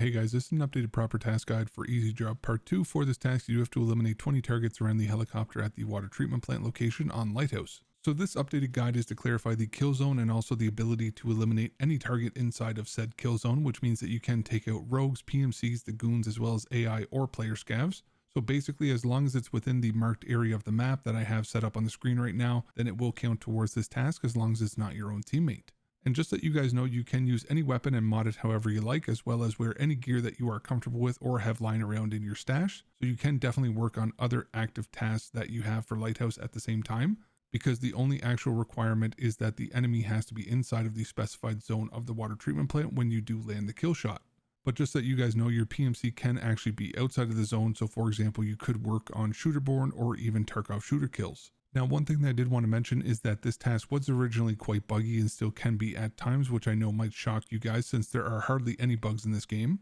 Hey guys, this is an updated Prapor task guide for Easy Job Part 2. For this task, you have to eliminate 20 targets around the helicopter at the water treatment plant location on Lighthouse. So this updated guide is to clarify the kill zone and also the ability to eliminate any target inside of said kill zone, which means that you can take out rogues, PMCs, the goons, as well as AI or player scavs. So basically, as long as it's within the marked area of the map that I have set up on the screen right now, then it will count towards this task as long as it's not your own teammate. And just that you guys know, you can use any weapon and mod it however you like, as well as wear any gear that you are comfortable with or have lying around in your stash. So you can definitely work on other active tasks that you have for Lighthouse at the same time, because the only actual requirement is that the enemy has to be inside of the specified zone of the water treatment plant when you do land the kill shot. But just that you guys know, your PMC can actually be outside of the zone. So for example, you could work on shooterborne or even Tarkov shooter kills. Now, one thing that I did want to mention is that this task was originally quite buggy and still can be at times, which I know might shock you guys since there are hardly any bugs in this game.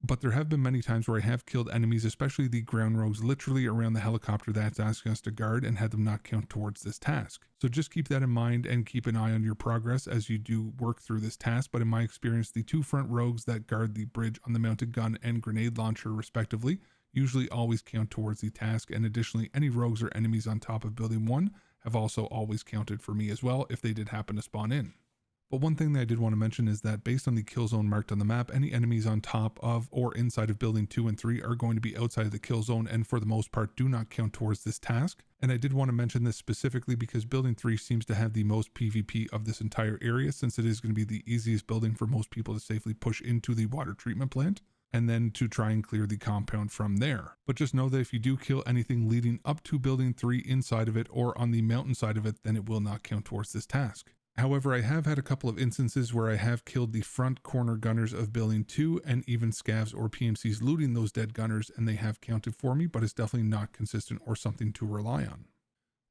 But there have been many times where I have killed enemies, especially the ground rogues, literally around the helicopter that's asking us to guard, and had them not count towards this task. So just keep that in mind and keep an eye on your progress as you do work through this task. But in my experience, the two front rogues that guard the bridge on the mounted gun and grenade launcher respectively usually always count towards the task, and additionally any rogues or enemies on top of building 1 have also always counted for me as well if they did happen to spawn in. But one thing that I did want to mention is that based on the kill zone marked on the map, any enemies on top of or inside of building 2 and 3 are going to be outside of the kill zone and for the most part do not count towards this task. And I did want to mention this specifically because building 3 seems to have the most PvP of this entire area, since it is going to be the easiest building for most people to safely push into the water treatment plant and then to try and clear the compound from there. But just know that if you do kill anything leading up to building 3 inside of it or on the mountain side of it, then it will not count towards this task. However, I have had a couple of instances where I have killed the front corner gunners of building 2 and even scavs or PMCs looting those dead gunners, and they have counted for me, but it's definitely not consistent or something to rely on.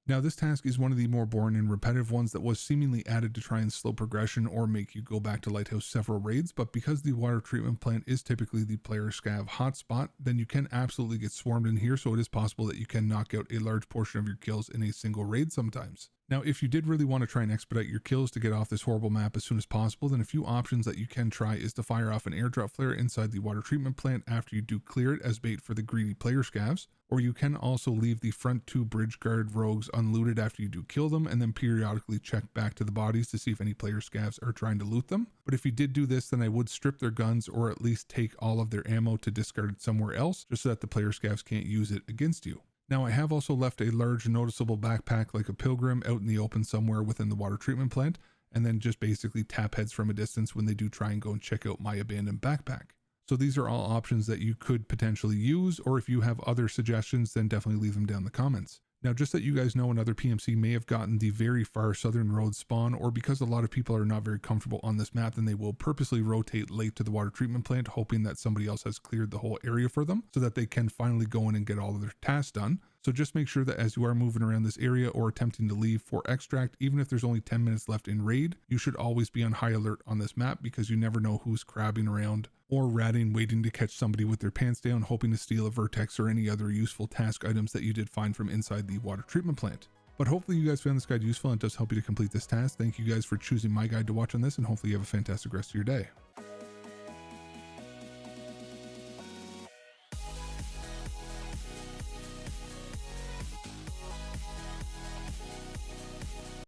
Now, this task is one of the more boring and repetitive ones that was seemingly added to try and slow progression or make you go back to Lighthouse several raids, but because the water treatment plant is typically the player scav hotspot, then you can absolutely get swarmed in here, so it is possible that you can knock out a large portion of your kills in a single raid sometimes. Now, if you did really want to try and expedite your kills to get off this horrible map as soon as possible, then a few options that you can try is to fire off an airdrop flare inside the water treatment plant after you do clear it as bait for the greedy player scavs, or you can also leave the front 2 bridge guard rogues unlooted after you do kill them and then periodically check back to the bodies to see if any player scavs are trying to loot them. But if you did do this, then I would strip their guns or at least take all of their ammo to discard it somewhere else just so that the player scavs can't use it against you. Now, I have also left a large noticeable backpack like a pilgrim out in the open somewhere within the water treatment plant, and then just basically tap heads from a distance when they do try and go and check out my abandoned backpack. So these are all options that you could potentially use, or if you have other suggestions, then definitely leave them down in the comments. Now, just that you guys know, another PMC may have gotten the very far southern road spawn, or because a lot of people are not very comfortable on this map, then they will purposely rotate late to the water treatment plant, hoping that somebody else has cleared the whole area for them so that they can finally go in and get all of their tasks done. So just make sure that as you are moving around this area or attempting to leave for extract, even if there's only 10 minutes left in raid, you should always be on high alert on this map because you never know who's crabbing around or ratting, waiting to catch somebody with their pants down, hoping to steal a vertex or any other useful task items that you did find from inside the water treatment plant. But hopefully you guys found this guide useful and it does help you to complete this task. Thank you guys for choosing my guide to watch on this, and hopefully you have a fantastic rest of your day.